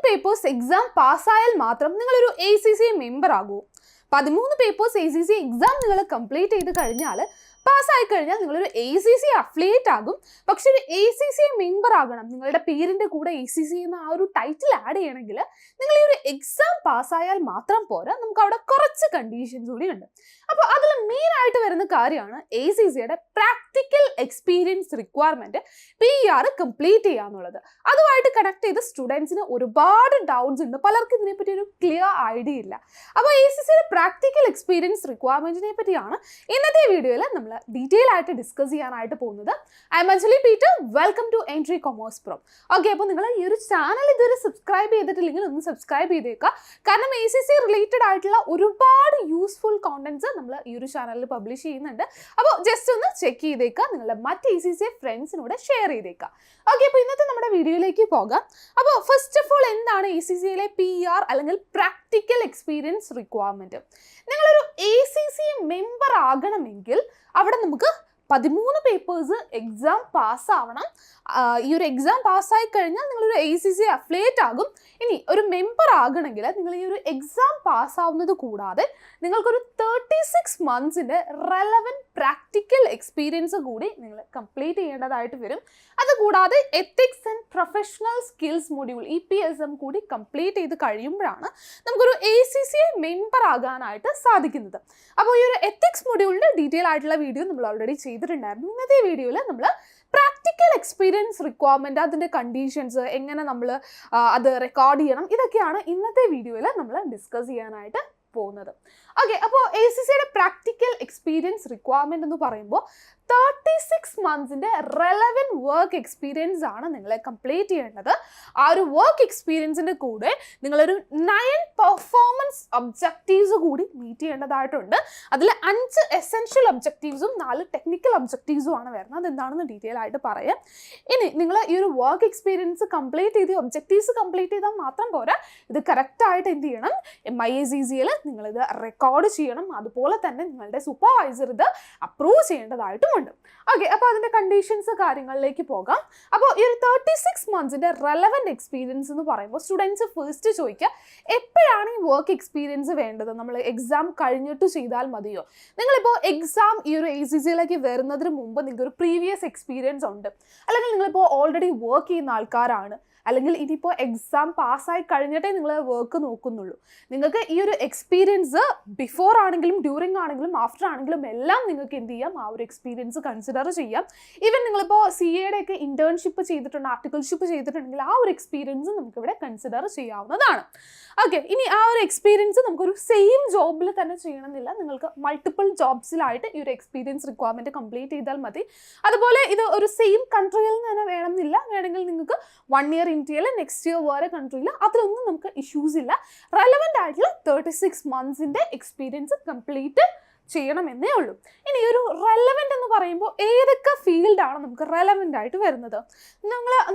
Papers exam പാസ്സായാൽ മാത്രം നിങ്ങളൊരു ACCA member ആകൂ. 13 പേപ്പേഴ്സ് ACCA എക്സാം നിങ്ങൾ കംപ്ലീറ്റ് ചെയ്ത് കഴിഞ്ഞാൽ പാസ്സായി കഴിഞ്ഞാൽ നിങ്ങളൊരു ACCA അഫിലിയേറ്റ് ആകും. പക്ഷെ ഒരു ACCA മെമ്പർ ആകണം. നിങ്ങളുടെ പേരിൻ്റെ കൂടെ ACCA എന്ന ആ ഒരു ടൈറ്റിൽ ആഡ് ചെയ്യണമെങ്കിൽ നിങ്ങൾ ഈ ഒരു എക്സാം പാസ്സായാൽ മാത്രം പോരാ, നമുക്ക് അവിടെ കുറച്ച് കണ്ടീഷൻസ് കൂടി ഉണ്ട്. അപ്പോൾ അതിൽ മെയിനായിട്ട് വരുന്ന കാര്യമാണ് ACCയുടെ practical experience requirement PR complete ചെയ്യുക എന്നുള്ളത്. അതുമായിട്ട് കണക്ട് ചെയ്ത് സ്റ്റുഡൻസിന് ഒരുപാട് ഡൗട്ട്സ് ഉണ്ട്. പലർക്കും ഇതിനെപ്പറ്റി ഒരു ക്ലിയർ ഐഡിയ ഇല്ല. അപ്പോൾ ACCയുടെ പ്രാക്ടിക്കൽ എക്സ്പീരിയൻസ് റിക്വയർമെൻറ്റിനെ പറ്റിയാണ് ഇന്നത്തെ വീഡിയോയിൽ നമ്മൾ ഡീറ്റെയിൽ ആയിട്ട് ഡിസ്കസ് ചെയ്യാനായിട്ട് പോകുന്നത്. I am Anjali Peter, welcome to Entri commerce pro. Okay, അപ്പോൾ നിങ്ങൾ ഈ ഒരു ചാനൽ ഇതുവരെ സബ്സ്ക്രൈബ് ചെയ്തിട്ടില്ലെങ്കിൽ ഒന്ന് സബ്സ്ക്രൈബ് ചെയ്തേക്കുക. കാരണം ACCA റിലേറ്റഡ് ആയിട്ടുള്ള ഒരുപാട് യൂസ്ഫുൾ കോണ്ടന്റ്സ് നമ്മൾ ഈ ഒരു ചാനലിൽ പബ്ലിഷ് ചെയ്യുന്നുണ്ട്. അപ്പോൾ ജസ്റ്റ് ഒന്ന് ചെക്ക് ചെയ്തേക്കുക, നിങ്ങളുടെ മറ്റ് ACCA ഫ്രണ്ട്സിനോട് ഷെയർ ചെയ്തേക്കുക. ഓക്കെ, അപ്പോൾ ഇന്നത്തെ നമ്മുടെ വീഡിയോയിലേക്ക് പോകാം. അപ്പോൾ ഫസ്റ്റ് ഓഫ് ഓൾ എന്താണ് ACCയിലെ PR അല്ലെങ്കിൽ പ്രാക്ടിക്കൽ എക്സ്പീരിയൻസ് റിക്വയർമെൻറ്റ്? നിങ്ങളൊരു ACCA മെമ്പർ ആകണമെങ്കിൽ അവിടെ നമുക്ക് 13 പേപ്പേഴ്സ് എക്സാം പാസ്സാവണം. ഈ ഒരു എക്സാം പാസ്സായി കഴിഞ്ഞാൽ നിങ്ങളൊരു ACCA അഫിലിയേറ്റ് ആകും. ഇനി ഒരു മെമ്പർ ആകണമെങ്കിൽ നിങ്ങൾ ഈ ഒരു എക്സാം പാസ്സാവുന്നത് കൂടാതെ നിങ്ങൾക്കൊരു 36 മന്ത്സിൻ്റെ റെലവൻറ്റ് പ്രാക്ടിക്കൽ എക്സ്പീരിയൻസ് കൂടി നിങ്ങൾ കംപ്ലീറ്റ് ചെയ്യേണ്ടതായിട്ട് വരും. അതുകൂടാതെ ethics and professional skills module EPSM കൂടി കംപ്ലീറ്റ് ചെയ്ത് കഴിയുമ്പോഴാണ് നമുക്കൊരു ACCA മെമ്പർ ആകാനായിട്ട് സാധിക്കുന്നത്. അപ്പോൾ ഈ ഒരു എത്തിക്സ് മൊഡ്യൂളിൻ്റെ ഡീറ്റെയിൽ ആയിട്ടുള്ള വീഡിയോ നമ്മൾ ഓൾറെഡി ചെയ്തിട്ടുണ്ടായിരുന്നു. ഇന്നത്തെ വീഡിയോയിൽ നമ്മൾ പ്രാക്ടിക്കൽ എക്സ്പീരിയൻസ് റിക്വയർമെൻറ്റ്, അതിൻ്റെ കണ്ടീഷൻസ്, എങ്ങനെ നമ്മൾ അത് റെക്കോർഡ് ചെയ്യണം, ഇതൊക്കെയാണ് ഇന്നത്തെ വീഡിയോയിൽ നമ്മൾ ഡിസ്കസ് ചെയ്യാനായിട്ട് പോകുന്നത്. ഓക്കെ, അപ്പോൾ ACCയുടെ പ്രാക്ടിക്കൽ എക്സ്പീരിയൻസ് റിക്വയർമെൻറ്റ് എന്ന് പറയുമ്പോൾ 36 മന്ത്സിൻ്റെ റെലവൻറ്റ് വർക്ക് എക്സ്പീരിയൻസ് ആണ് നിങ്ങൾ കംപ്ലീറ്റ് ചെയ്യേണ്ടത്. ആ ഒരു വർക്ക് എക്സ്പീരിയൻസിൻ്റെ കൂടെ നിങ്ങളൊരു 9 പെർഫോമൻസ് ഒബ്ജക്റ്റീവ്സ് കൂടി മീറ്റ് ചെയ്യേണ്ടതായിട്ടുണ്ട്. അതിൽ 5 എസെൻഷ്യൽ ഒബ്ജക്റ്റീവ്സും 4 ടെക്നിക്കൽ ഒബ്ജക്റ്റീവ്സും ആണ് വരുന്നത്. അതെന്താണെന്ന് ഡീറ്റെയിൽ ആയിട്ട് പറയാം. ഇനി നിങ്ങൾ ഈ ഒരു വർക്ക് എക്സ്പീരിയൻസ് കംപ്ലീറ്റ് ചെയ്ത് ഒബ്ജക്റ്റീവ്സ് കംപ്ലീറ്റ് ചെയ്താൽ മാത്രം പോരാ, ഇത് കറക്റ്റായിട്ട് എന്ത് ചെയ്യണം, MIACCയിൽ നിങ്ങളിത് റെക്കോർഡ് ചെയ്യണം. അതുപോലെ തന്നെ നിങ്ങളുടെ സൂപ്പർവൈസർ ഇത് അപ്രൂവ് ചെയ്യേണ്ടതായിട്ടും ഉണ്ട്. ഓക്കെ, അപ്പോൾ അതിൻ്റെ കണ്ടീഷൻസ് കാര്യങ്ങളിലേക്ക് പോകാം. അപ്പോൾ ഈ ഒരു 36 മന്ത്സിൻ്റെ റെലവൻറ്റ് എക്സ്പീരിയൻസ് എന്ന് പറയുമ്പോൾ സ്റ്റുഡൻസ് ഫസ്റ്റ് ചോദിക്കുക, എപ്പോഴാണ് ഈ വർക്ക് എക്സ്പീരിയൻസ് വേണ്ടത്? നമ്മൾ എക്സാം കഴിഞ്ഞിട്ട് ചെയ്താൽ മതിയോ? നിങ്ങളിപ്പോൾ എക്സാം ഈ ഒരു ACCയിലേക്ക് വരുന്നതിന് മുമ്പ് നിങ്ങൾക്ക് ഒരു പ്രീവിയസ് എക്സ്പീരിയൻസ് ഉണ്ട്, അല്ലെങ്കിൽ നിങ്ങളിപ്പോൾ ഓൾറെഡി വർക്ക് ചെയ്യുന്ന ആൾക്കാരാണ്, അല്ലെങ്കിൽ ഇനിയിപ്പോൾ എക്സാം പാസ്സായി കഴിഞ്ഞിട്ടേ നിങ്ങൾ വർക്ക് നോക്കുന്നുള്ളൂ. നിങ്ങൾക്ക് ഈ ഒരു എക്സ്പീരിയൻസ് ബിഫോർ ആണെങ്കിലും ഡ്യൂറിങ് ആണെങ്കിലും ആഫ്റ്റർ ആണെങ്കിലും എല്ലാം നിങ്ങൾക്ക് എന്ത് ചെയ്യാം, ആ ഒരു എക്സ്പീരിയൻസ് കൺസിഡർ ചെയ്യാം. ഈവൻ നിങ്ങളിപ്പോൾ CAയുടെ ഒക്കെ ഇൻറ്റേൺഷിപ്പ് ചെയ്തിട്ടുണ്ട്, ആർട്ടിക്കിൾഷിപ്പ് ചെയ്തിട്ടുണ്ടെങ്കിൽ ആ ഒരു എക്സ്പീരിയൻസ് നമുക്കിവിടെ കൺസിഡർ ചെയ്യാവുന്നതാണ്. ഓക്കെ, ഇനി ആ ഒരു എക്സ്പീരിയൻസ് നമുക്കൊരു സെയിം ജോബിൽ തന്നെ ചെയ്യണമെന്നില്ല. നിങ്ങൾക്ക് മൾട്ടിപ്പിൾ ജോബ്സിലായിട്ട് ഈ ഒരു എക്സ്പീരിയൻസ് റിക്വയർമെൻറ്റ് കംപ്ലീറ്റ് ചെയ്താൽ മതി. അതുപോലെ ഇത് ഒരു സെയിം കൺട്രിയിൽ നിന്ന് തന്നെ വേണമെന്നില്ല. വേണമെങ്കിൽ നിങ്ങൾക്ക് 1 ഇയർ ഇന്ത്യയിൽ, നെക്സ്റ്റ് ഇയർ വേറെ കൺട്രിയിൽ, അതിലൊന്നും നമുക്ക് ഇഷ്യൂസ് ഇല്ല. റെലവൻ്റ് ആയിട്ടുള്ള 36 മന്ത്സിൻ്റെ എക്സ്പീരിയൻസ് കംപ്ലീറ്റ് ചെയ്യണമെന്നേ ഉള്ളൂ. ഇനി ഒരു റെലവൻ്റ് എന്ന് പറയുമ്പോൾ ഏതൊക്കെ ഫീൽഡാണ് നമുക്ക് റെലവൻ്റ് ആയിട്ട് വരുന്നത്?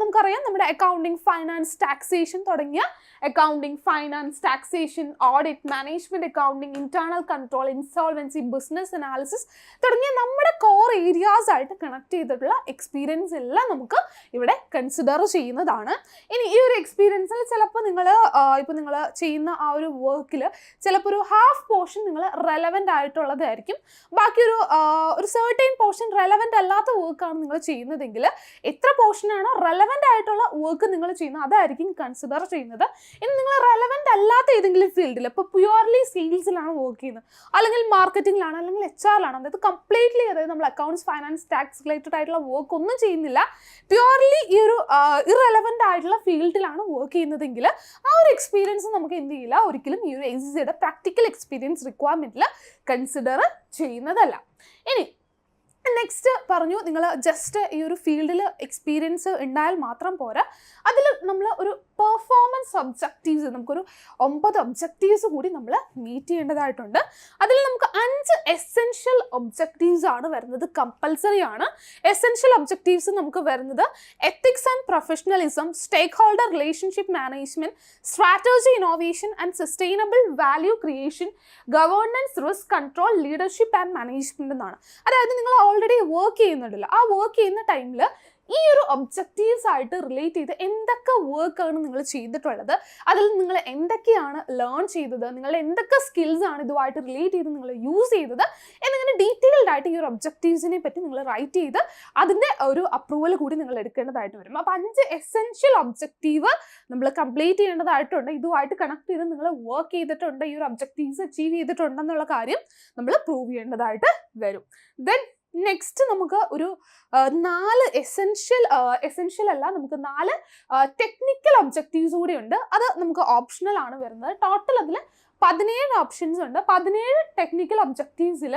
നമുക്കറിയാം, നമ്മുടെ അക്കൗണ്ടിങ്, ഫൈനാൻസ്, ടാക്സേഷൻ തുടങ്ങിയ accounting, finance, taxation, audit, management accounting, internal control, insolvency, business analysis തുടങ്ങിയ നമ്മുടെ കോർ ഏരിയാസ് ആയിട്ട് കണക്ട് ചെയ്തിട്ടുള്ള എക്സ്പീരിയൻസ് എല്ലാം നമുക്ക് ഇവിടെ കൺസിഡർ ചെയ്യുന്നതാണ്. ഇനി ഈ ഒരു എക്സ്പീരിയൻസിൽ ചിലപ്പോൾ നിങ്ങൾ ചെയ്യുന്ന ആ ഒരു വർക്കിൽ ചിലപ്പോൾ ഒരു ഹാഫ് പോർഷൻ നിങ്ങൾ റെലവൻ്റ് ആയിട്ടുള്ളത് ായിരിക്കും. ബാക്കി ഒരു സെർട്ടൈൻ പോർഷൻ റെലവൻ്റ് അല്ലാത്ത വർക്കാണ് നിങ്ങൾ ചെയ്യുന്നതെങ്കിൽ എത്ര പോർഷനാണോ റെലവൻ്റ് ആയിട്ടുള്ള വർക്ക് നിങ്ങൾ ചെയ്യുന്നത് അതായിരിക്കും കൺസിഡർ ചെയ്യുന്നത്. ഇനി നിങ്ങൾ റെലവൻ്റ് അല്ലാത്ത ഏതെങ്കിലും ഫീൽഡിൽ, ഇപ്പോൾ പ്യുവർലി സെയിൽസിലാണ് വർക്ക് ചെയ്യുന്നത്, അല്ലെങ്കിൽ മാർക്കറ്റിംഗിലാണ്, അല്ലെങ്കിൽ HR-ലാണ്, അതായത് കംപ്ലീറ്റ്ലി, അതായത് നമ്മൾ അക്കൗണ്ട്സ്, ഫൈനാൻസ്, ടാക്സ് റിലേറ്റഡ് ആയിട്ടുള്ള വർക്ക് ഒന്നും ചെയ്യുന്നില്ല, പ്യുവർലി ഈ ഒരു ഇറെലവൻ്റ് ആയിട്ടുള്ള ഫീൽഡിലാണ് വർക്ക് ചെയ്യുന്നതെങ്കിൽ ആ ഒരു എക്സ്പീരിയൻസ് നമുക്ക് എന്ത് ചെയ്യില്ല, ഒരിക്കലും ഈ ഒരു ACCയുടെ പ്രാക്ടിക്കൽ എക്സ്പീരിയൻസ് റിക്വയർമെൻറ്റിൽ കൺസിഡർ ചെയ്യുന്നതല്ല. ഇനി നെക്സ്റ്റ് പറഞ്ഞു, നിങ്ങൾ ജസ്റ്റ് ഈ ഒരു ഫീൽഡിൽ എക്സ്പീരിയൻസ് ഉണ്ടായാൽ മാത്രം പോരാ, അതിൽ നമ്മൾ ഒരു പെർഫോമൻസ് ഒബ്ജക്റ്റീവ്സ്, നമുക്കൊരു 9 ഒബ്ജക്റ്റീവ്സ് കൂടി നമ്മൾ മീറ്റ് ചെയ്യേണ്ടതായിട്ടുണ്ട്. അതിൽ നമുക്ക് 5 എസെൻഷ്യൽ ഒബ്ജക്റ്റീവ്സ് ആണ് വരുന്നത്, കമ്പൽസറി ആണ്. എസെൻഷ്യൽ ഒബ്ജക്റ്റീവ്സ് നമുക്ക് വരുന്നത് ethics and professionalism, stakeholder relationship management, strategy innovation and sustainable value creation, governance, risk control, leadership and management എന്നാണ്. അതായത് നിങ്ങൾ ഓൾറെഡി വർക്ക് ചെയ്യുന്നുണ്ടല്ലോ, ആ വർക്ക് ചെയ്യുന്ന ടൈമിൽ ഈ ഒരു ഒബ്ജക്റ്റീവ്സ് ആയിട്ട് റിലേറ്റ് ചെയ്ത് എന്തൊക്കെ വർക്കാണ് നിങ്ങൾ ചെയ്തിട്ടുള്ളത്, അതിൽ നിങ്ങൾ എന്തൊക്കെയാണ് ലേൺ ചെയ്തത്, നിങ്ങൾ എന്തൊക്കെ സ്കിൽസ് ആണ് ഇതുമായിട്ട് റിലേറ്റ് ചെയ്ത് നിങ്ങൾ യൂസ് ചെയ്തത് എന്നിങ്ങനെ ഡീറ്റെയിൽഡ് ആയിട്ട് ഈ ഒരു ഒബ്ജക്റ്റീവ്സിനെ പറ്റി നിങ്ങൾ റൈറ്റ് ചെയ്ത് അതിൻ്റെ ഒരു അപ്രൂവൽ കൂടി നിങ്ങൾ എടുക്കേണ്ടതായിട്ട് വരും. അപ്പോൾ 5 എസെൻഷ്യൽ ഒബ്ജക്റ്റീവ് നമ്മൾ കംപ്ലീറ്റ് ചെയ്യേണ്ടതായിട്ടുണ്ട്. ഇതുമായിട്ട് കണക്ട് ചെയ്ത് നിങ്ങൾ വർക്ക് ചെയ്തിട്ടുണ്ട്, ഈ ഒരു ഒബ്ജക്റ്റീവ്സ് അച്ചീവ് ചെയ്തിട്ടുണ്ടെന്നുള്ള കാര്യം നമ്മൾ പ്രൂവ് ചെയ്യേണ്ടതായിട്ട് വരും. ദെൻ നെക്സ്റ്റ് നമുക്ക് ഒരു 4 എസെൻഷ്യൽ അല്ല, നമുക്ക് 4 ടെക്നിക്കൽ ഒബ്ജക്റ്റീവ്സ് കൂടി ഉണ്ട്. അത് നമുക്ക് ഓപ്ഷണൽ ആണ് വരുന്നത്. ടോട്ടൽ അതിൽ 17 ഓപ്ഷൻസ് ഉണ്ട്. 17 ടെക്നിക്കൽ ഒബ്ജക്റ്റീവ്സിൽ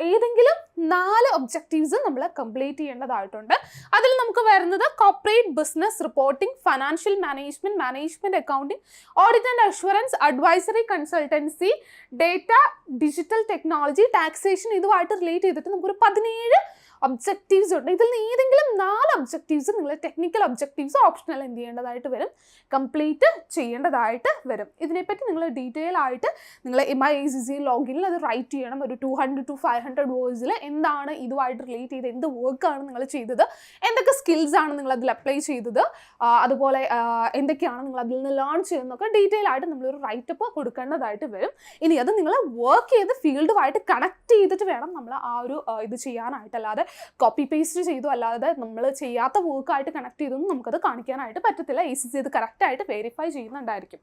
ഏതെങ്കിലും 4 ഒബ്ജക്റ്റീവ്സ് നമ്മൾ കംപ്ലീറ്റ് ചെയ്യേണ്ടതായിട്ടുണ്ട്. അതിൽ നമുക്ക് വരുന്നത് corporate business reporting, financial management, management accounting, audit and assurance, advisory consultancy, data, digital technology, taxation, ഇതുമായിട്ട് റിലേറ്റ് ചെയ്തിട്ട് നമുക്കൊരു 17 ഒബ്ജക്റ്റീവ്സ് ഉണ്ട്. ഇതിൽ നിന്ന് ഏതെങ്കിലും 4 ഒബ്ജക്റ്റീവ്സ് നിങ്ങൾ ടെക്നിക്കൽ ഒബ്ജക്റ്റീവ്സ് ഓപ്ഷണൽ എന്ത് ചെയ്യേണ്ടതായിട്ട് വരും, കംപ്ലീറ്റ് ചെയ്യേണ്ടതായിട്ട് വരും. ഇതിനെപ്പറ്റി നിങ്ങൾ ഡീറ്റെയിൽ ആയിട്ട് നിങ്ങൾ MyACCA ലോഗിനിൽ അത് റൈറ്റ് ചെയ്യണം. ഒരു 200 to 500 വേർഡ്സിൽ എന്താണ് ഇതുമായിട്ട് റിലേറ്റ് ചെയ്ത് എന്ത് വർക്കാണ് നിങ്ങൾ ചെയ്തത്, എന്തൊക്കെ സ്കിൽസ് ആണ് നിങ്ങൾ അതിൽ അപ്ലൈ ചെയ്തത്, അതുപോലെ എന്തൊക്കെയാണ് നിങ്ങൾ അതിൽ നിന്ന് ലേൺ ചെയ്യുന്നതൊക്കെ ഡീറ്റെയിൽ ആയിട്ട് നമ്മളൊരു റൈറ്റപ്പ് കൊടുക്കേണ്ടതായിട്ട് വരും. ഇനി അത് നിങ്ങൾ വർക്ക് ചെയ്ത് ഫീൽഡുമായിട്ട് കണക്ട് ചെയ്തിട്ട് വേണം നമ്മൾ ആ ഒരു ഇത് ചെയ്യാനായിട്ട്. അല്ലാതെ കോപ്പി പേസ്റ്റ് ചെയ്തു അല്ലാതെ നമ്മൾ ചെയ്യാത്ത വർക്കായിട്ട് കണക്ട് ചെയ്തൊന്നും നമുക്കത് കാണിക്കാനായിട്ട് പറ്റത്തില്ല. ACCA ഇത് കറക്റ്റായിട്ട് വെരിഫൈ ചെയ്യുന്നുണ്ടായിരിക്കും.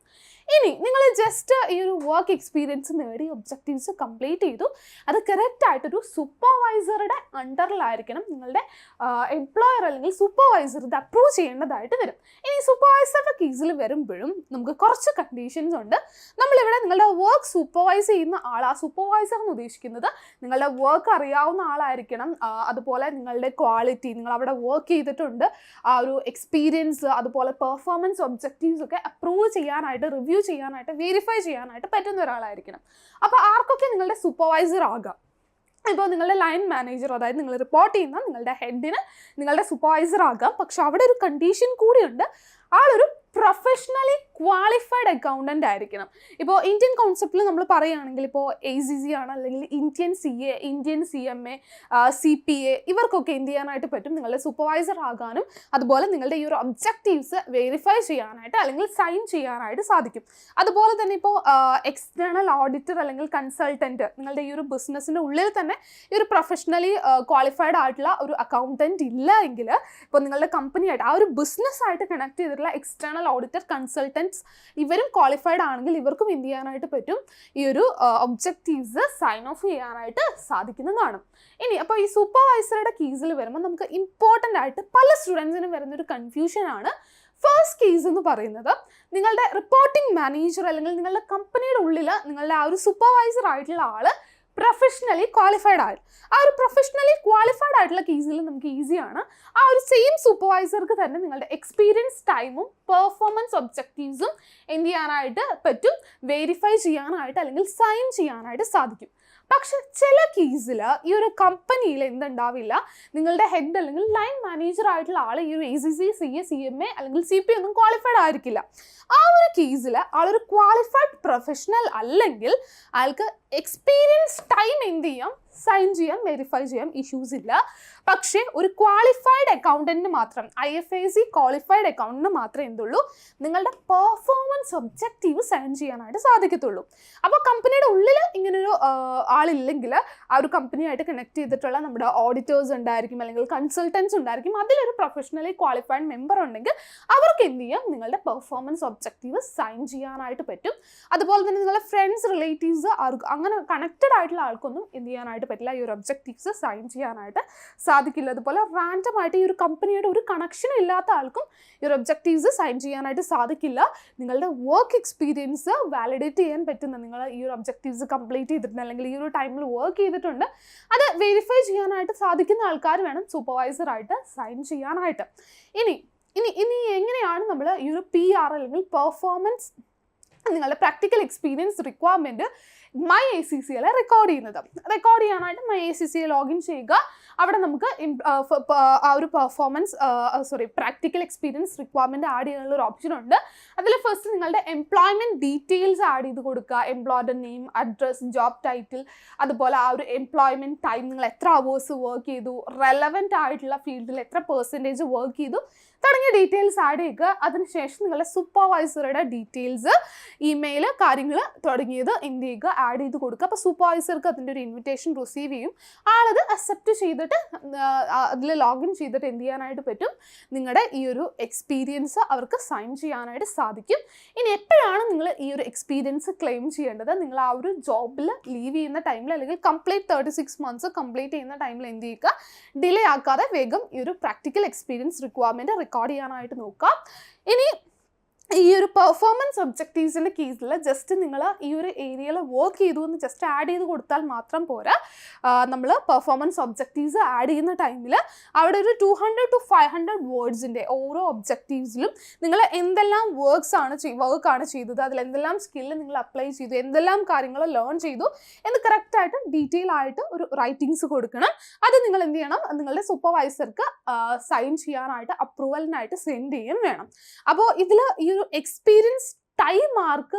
ഇനി നിങ്ങൾ ജസ്റ്റ് ഈ ഒരു വർക്ക് എക്സ്പീരിയൻസ് നേടി ഒബ്ജക്റ്റീവ്സ് കംപ്ലീറ്റ് ചെയ്തു, അത് കറക്റ്റായിട്ടൊരു സൂപ്പർവൈസറുടെ അണ്ടറിലായിരിക്കണം നിങ്ങളുടെ എംപ്ലോയർ അല്ലെങ്കിൽ സൂപ്പർവൈസർ ഇത് അപ്രൂവ് ചെയ്യേണ്ടതായിട്ട് വരും. ഇനി സൂപ്പർവൈസറുടെ കേസിൽ വരുമ്പോഴും നമുക്ക് കുറച്ച് കണ്ടീഷൻസ് ഉണ്ട്. നമ്മളിവിടെ നിങ്ങളുടെ വർക്ക് സൂപ്പർവൈസ് ചെയ്യുന്ന ആൾ, ആ സൂപ്പർവൈസർ എന്ന് ഉദ്ദേശിക്കുന്നത് നിങ്ങളുടെ വർക്ക് അറിയാവുന്ന ആളായിരിക്കണം. അതുപോലെ നിങ്ങളുടെ ക്വാളിറ്റി, നിങ്ങൾ അവിടെ വർക്ക് ചെയ്തിട്ടുണ്ട്, ആ ഒരു എക്സ്പീരിയൻസ്, അതുപോലെ പെർഫോമൻസ് ഒബ്ജക്റ്റീവ്സ് ഒക്കെ അപ്രൂവ് ചെയ്യാനായിട്ട്, റിവ്യൂ ചെയ്യാനായിട്ട്, വെരിഫൈ ചെയ്യാനായിട്ട് പറ്റുന്ന ഒരാളായിരിക്കണം. അപ്പോൾ ആർക്കൊക്കെ നിങ്ങളുടെ സൂപ്പർവൈസർ ആകാം? ഇപ്പോൾ നിങ്ങളുടെ ലൈൻ മാനേജർ, അതായത് നിങ്ങൾ റിപ്പോർട്ട് ചെയ്യുന്ന നിങ്ങളുടെ ഹെഡിന് നിങ്ങളുടെ സൂപ്പർവൈസർ ആകാം. പക്ഷെ അവിടെ ഒരു കണ്ടീഷൻ കൂടിയുണ്ട്, ആളൊരു പ്രൊഫഷണലി ക്വാളിഫൈഡ് അക്കൗണ്ടൻ്റ് ആയിരിക്കണം. ഇപ്പോൾ ഇന്ത്യൻ കോൺസെപ്റ്റിൽ നമ്മൾ പറയുകയാണെങ്കിൽ ഇപ്പോൾ ACCA ആണ്, അല്ലെങ്കിൽ Indian CA, Indian CMA, CPA, ഇവർക്കൊക്കെ എന്ത് ചെയ്യാനായിട്ട് പറ്റും, നിങ്ങളുടെ സൂപ്പർവൈസർ ആകാനും അതുപോലെ നിങ്ങളുടെ ഈ ഒരു ഒബ്ജക്റ്റീവ്സ് വെരിഫൈ ചെയ്യാനായിട്ട് അല്ലെങ്കിൽ സൈൻ ചെയ്യാനായിട്ട് സാധിക്കും. അതുപോലെ തന്നെ ഇപ്പോൾ എക്സ്റ്റേണൽ ഓഡിറ്റർ അല്ലെങ്കിൽ കൺസൾട്ടൻറ്റ്, നിങ്ങളുടെ ഈ ഒരു ബിസിനസ്സിൻ്റെ ഉള്ളിൽ തന്നെ ഈ ഒരു പ്രൊഫഷണലി ക്വാളിഫൈഡ് ആയിട്ടുള്ള ഒരു അക്കൗണ്ടൻറ്റ് ഇല്ല എങ്കിൽ, ഇപ്പോൾ നിങ്ങളുടെ കമ്പനിയായിട്ട് ആ ഒരു ബിസിനസ്സായിട്ട് കണക്ട് ചെയ്തിട്ടുള്ള എക്സ്റ്റേണൽ ഓഡിറ്റർ, കൺസൾട്ടൻറ്റ്സ്, ഇവരും ക്വാളിഫൈഡ് ആണെങ്കിൽ ഇവർക്കും എന്ത് ചെയ്യാനായിട്ട് പറ്റും, ഈ ഒരു ഒബ്ജക്റ്റീവ്സ് സൈൻ ഓഫ് ചെയ്യാനായിട്ട് സാധിക്കുന്നതാണ്. ഇനി അപ്പോൾ ഈ സൂപ്പർവൈസറുടെ കേസിൽ വരുമ്പോൾ നമുക്ക് ഇമ്പോർട്ടൻ്റ് ആയിട്ട് പല സ്റ്റുഡൻസിനും വരുന്നൊരു കൺഫ്യൂഷനാണ്. ഫസ്റ്റ് കേസ് എന്ന് പറയുന്നത് നിങ്ങളുടെ റിപ്പോർട്ടിംഗ് മാനേജർ അല്ലെങ്കിൽ നിങ്ങളുടെ കമ്പനിയുടെ ഉള്ളിൽ നിങ്ങളുടെ ആ ഒരു സൂപ്പർവൈസർ ആയിട്ടുള്ള ആൾ പ്രൊഫഷണലി ക്വാളിഫൈഡ് ആയിട്ട്, ആ ഒരു പ്രൊഫഷണലി ക്വാളിഫൈഡ് ആയിട്ടുള്ള കേസിൽ നമുക്ക് ഈസിയാണ് ആ ഒരു സെയിം സൂപ്പർവൈസർക്ക് തന്നെ നിങ്ങളുടെ എക്സ്പീരിയൻസ് ടൈമും പെർഫോമൻസ് ഒബ്ജക്റ്റീവ്സും എന്ത് ചെയ്യാനായിട്ട് പറ്റും, വെരിഫൈ ചെയ്യാനായിട്ട് അല്ലെങ്കിൽ സൈൻ ചെയ്യാനായിട്ട് സാധിക്കും. പക്ഷെ ചില കേസിൽ ഈ ഒരു കമ്പനിയിൽ എന്തുണ്ടാവില്ല, നിങ്ങളുടെ ഹെഡ് അല്ലെങ്കിൽ ലൈൻ മാനേജർ ആയിട്ടുള്ള ആൾ ഈ ഒരു ACCA, CA, CMA അല്ലെങ്കിൽ CPA ഒന്നും ക്വാളിഫൈഡ് ആയിരിക്കില്ല. ആ ഒരു കേസിൽ ആളൊരു ക്വാളിഫൈഡ് പ്രൊഫഷണൽ അല്ലെങ്കിൽ അയാൾക്ക് എക്സ്പീരിയൻസ് ടൈം എന്ത് ചെയ്യാം, സൈൻ ചെയ്യാം, വെരിഫൈ ചെയ്യാം, ഇഷ്യൂസ് ഇല്ല. പക്ഷേ ഒരു ക്വാളിഫൈഡ് അക്കൗണ്ടൻറ്റിന് മാത്രം, IFAC ക്വാളിഫൈഡ് അക്കൗണ്ടന്റിന് മാത്രമേ എന്തുള്ളൂ, നിങ്ങളുടെ പെർഫോമൻസ് ഒബ്ജക്റ്റീവ് സൈൻ ചെയ്യാനായിട്ട് സാധിക്കത്തുള്ളൂ. അപ്പോൾ കമ്പനിയുടെ ഉള്ളിൽ ഇങ്ങനൊരു ആളില്ലെങ്കിൽ ആ ഒരു കമ്പനിയായിട്ട് കണക്ട് ചെയ്തിട്ടുള്ള നമ്മുടെ ഓഡിറ്റേഴ്സ് ഉണ്ടായിരിക്കും അല്ലെങ്കിൽ കൺസൾട്ടൻസ് ഉണ്ടായിരിക്കും, അതിലൊരു പ്രൊഫഷണലി ക്വാളിഫൈഡ് മെമ്പർ ഉണ്ടെങ്കിൽ അവർക്ക് എന്ത് ചെയ്യാം, നിങ്ങളുടെ പെർഫോമൻസ് ഒബ്ജക്റ്റീവ് സൈൻ ചെയ്യാനായിട്ട് പറ്റും. അതുപോലെ തന്നെ നിങ്ങളുടെ ഫ്രണ്ട്സ്, റിലേറ്റീവ്സ്, അങ്ങനെ കണക്റ്റഡ് ആയിട്ടുള്ള ആൾക്കൊന്നും എന്ത് ചെയ്യാനായിട്ട് പറ്റില്ല, ഈ ഒരു ഒബ്ജക്റ്റീവ്സ് സൈൻ ചെയ്യാനായിട്ട് സാധിക്കില്ല. അതുപോലെ റാൻഡം ആയിട്ട് ഈ ഒരു കമ്പനിയുടെ ഒരു കണക്ഷൻ ഇല്ലാത്ത ആൾക്കും ഈ ഒരു ഒബ്ജക്റ്റീവ്സ് സൈൻ ചെയ്യാനായിട്ട് സാധിക്കില്ല. നിങ്ങളുടെ വർക്ക് എക്സ്പീരിയൻസ് വാലിഡേറ്റ് ചെയ്യാൻ പറ്റുന്ന, നിങ്ങൾ ഈ ഒരു ഒബ്ജക്റ്റീവ്സ് കംപ്ലീറ്റ് ചെയ്തിട്ടുണ്ട് അല്ലെങ്കിൽ ഈ ഒരു ടൈമിൽ വർക്ക് ചെയ്തിട്ടുണ്ട്, അത് വെരിഫൈ ചെയ്യാനായിട്ട് സാധിക്കുന്ന ആൾക്കാർ വേണം സൂപ്പർവൈസറായിട്ട് സൈൻ ചെയ്യാനായിട്ട്. ഇനി എങ്ങനെയാണ് നമ്മൾ ഈ ഒരു PR അല്ലെങ്കിൽ പെർഫോമൻസ്, നിങ്ങളുടെ practical experience requirement MyACCA record ചെയ്യുന്നത്? റെക്കോർഡ് ചെയ്യാനായിട്ട് MyACCA ലോഗിൻ ചെയ്യുക. അവിടെ നമുക്ക് ആ ഒരു പ്രാക്ടിക്കൽ എക്സ്പീരിയൻസ് റിക്വയർമെൻറ്റ് ആഡ് ചെയ്യാനുള്ള ഒരു ഓപ്ഷൻ ഉണ്ട്. അതിൽ ഫസ്റ്റ് നിങ്ങളുടെ എംപ്ലോയ്മെൻറ്റ് ഡീറ്റെയിൽസ് ആഡ് ചെയ്ത് കൊടുക്കുക. എംപ്ലോയറുടെ നെയിം, അഡ്രസ്, ജോബ് ടൈറ്റിൽ, അതുപോലെ ആ ഒരു എംപ്ലോയ്മെൻറ്റ് ടൈം, നിങ്ങൾ എത്ര അവേഴ്സ് വർക്ക് ചെയ്തു, റെലവൻറ്റ് ആയിട്ടുള്ള ഫീൽഡിൽ എത്ര പെർസെൻറ്റേജ് വർക്ക് ചെയ്തു തുടങ്ങിയ ഡീറ്റെയിൽസ് ആഡ് ചെയ്യുക. അതിനുശേഷം നിങ്ങളുടെ സൂപ്പർവൈസറുടെ ഡീറ്റെയിൽസ്, ഇമെയിൽ, കാര്യങ്ങൾ തുടങ്ങിയത് എന്ത് ചെയ്യുക, ആഡ് ചെയ്ത് കൊടുക്കുക. അപ്പോൾ സൂപ്പർവൈസർക്ക് അതിൻ്റെ ഒരു ഇൻവിറ്റേഷൻ റിസീവ് ചെയ്യും. ആളത് അക്സെപ്റ്റ് ചെയ്തിട്ട് അതിൽ ലോഗിൻ ചെയ്തിട്ട് എന്ത് ചെയ്യാനായിട്ട് പറ്റും, നിങ്ങളുടെ ഈ ഒരു എക്സ്പീരിയൻസ് അവർക്ക് സൈൻ ചെയ്യാനായിട്ട് സാധിക്കും. ഇനി എപ്പോഴാണ് നിങ്ങൾ ഈ ഒരു എക്സ്പീരിയൻസ് ക്ലെയിം ചെയ്യേണ്ടത്, നിങ്ങൾ ആ ഒരു ജോബിൽ ലീവ് ചെയ്യുന്ന ടൈമിൽ അല്ലെങ്കിൽ കംപ്ലീറ്റ് 36 months കംപ്ലീറ്റ് ചെയ്യുന്ന ടൈമിൽ എന്ത് ചെയ്യുക, ഡിലേ ആക്കാതെ വേഗം ഈ ഒരു പ്രാക്ടിക്കൽ എക്സ്പീരിയൻസ് റിക്വയർമെൻറ്റ് റെക്കോർഡ് ചെയ്യാനായിട്ട് നോക്കാം. ഇനി ഈ ഒരു പെർഫോമൻസ് ഒബ്ജക്റ്റീവ്സിൻ്റെ കേസിൽ ജസ്റ്റ് നിങ്ങൾ ഈ ഒരു ഏരിയയിൽ വർക്ക് ചെയ്തു എന്ന് ജസ്റ്റ് ആഡ് ചെയ്ത് കൊടുത്താൽ മാത്രം പോരാ. നമ്മൾ പെർഫോമൻസ് ഒബ്ജക്റ്റീവ്സ് ആഡ് ചെയ്യുന്ന ടൈമിൽ അവിടെ ഒരു 200 to 500 വേർഡ്സിൻ്റെ ഓരോ ഒബ്ജക്റ്റീവ്സിലും നിങ്ങൾ എന്തെല്ലാം വർക്കാണ് ചെയ്തത്, അതിൽ എന്തെല്ലാം സ്കില്ല് നിങ്ങൾ അപ്ലൈ ചെയ്തു, എന്തെല്ലാം കാര്യങ്ങൾ ലേൺ ചെയ്തു എന്ന് കറക്റ്റായിട്ട് ഡീറ്റെയിൽ ആയിട്ട് ഒരു റൈറ്റിങ്സ് കൊടുക്കണം. അത് നിങ്ങൾ എന്ത് ചെയ്യണം, നിങ്ങളുടെ സൂപ്പർവൈസർക്ക് സൈൻ ചെയ്യാനായിട്ട് അപ്രൂവലിനായിട്ട് സെൻഡ് ചെയ്യും വേണം. അപ്പോൾ ഇതിൽ ഈ ഒരു എക്സ്പീരിയൻസ് ടൈം മാർക്ക്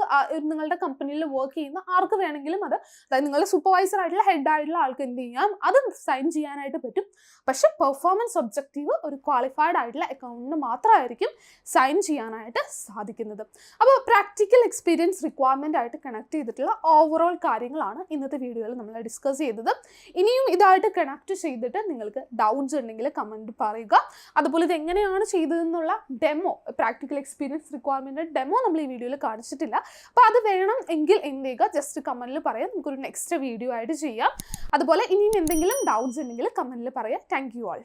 നിങ്ങളുടെ കമ്പനിയിൽ വർക്ക് ചെയ്യുന്ന ആർക്ക് വേണമെങ്കിലും അതായത് നിങ്ങളുടെ സൂപ്പർവൈസർ ആയിട്ടുള്ള ഹെഡ് ആയിട്ടുള്ള ആൾക്ക് എന്ത് ചെയ്യാം, അത് സൈൻ ചെയ്യാനായിട്ട് പറ്റും. പക്ഷെ പെർഫോമൻസ് ഒബ്ജക്റ്റീവ് ഒരു ക്വാളിഫൈഡ് ആയിട്ടുള്ള അക്കൗണ്ടിന് മാത്രമായിരിക്കും സൈൻ ചെയ്യാനായിട്ട് സാധിക്കുന്നത്. അപ്പോൾ പ്രാക്ടിക്കൽ എക്സ്പീരിയൻസ് റിക്വയർമെൻ്റ് ആയിട്ട് കണക്ട് ചെയ്തിട്ടുള്ള ഓവറോൾ കാര്യങ്ങളാണ് ഇന്നത്തെ വീഡിയോയിൽ നമ്മൾ ഡിസ്കസ് ചെയ്തത്. ഇനിയും ഇതായിട്ട് കണക്ട് ചെയ്തിട്ട് നിങ്ങൾക്ക് ഡൗട്ട്സ് ഉണ്ടെങ്കിൽ കമൻറ്റ് പറയുക. അതുപോലെ ഇത് എങ്ങനെയാണ് ചെയ്തതെന്നുള്ള demo, practical experience requirement demo നമ്മൾ ഈ വീഡിയോയിൽ കാണിച്ചിട്ടില്ല. അപ്പോൾ അത് വേണം എങ്കിൽ എന്ത് ചെയ്യുക, ജസ്റ്റ് കമൻറ്റിൽ പറയാം, നമുക്കൊരു നെക്സ്റ്റ് വീഡിയോ ആയിട്ട് ചെയ്യാം. അതുപോലെ ഇനിയും എന്തെങ്കിലും ഡൗട്ട്സ് ഉണ്ടെങ്കിൽ കമൻറ്റിൽ പറയാം. Thank you all.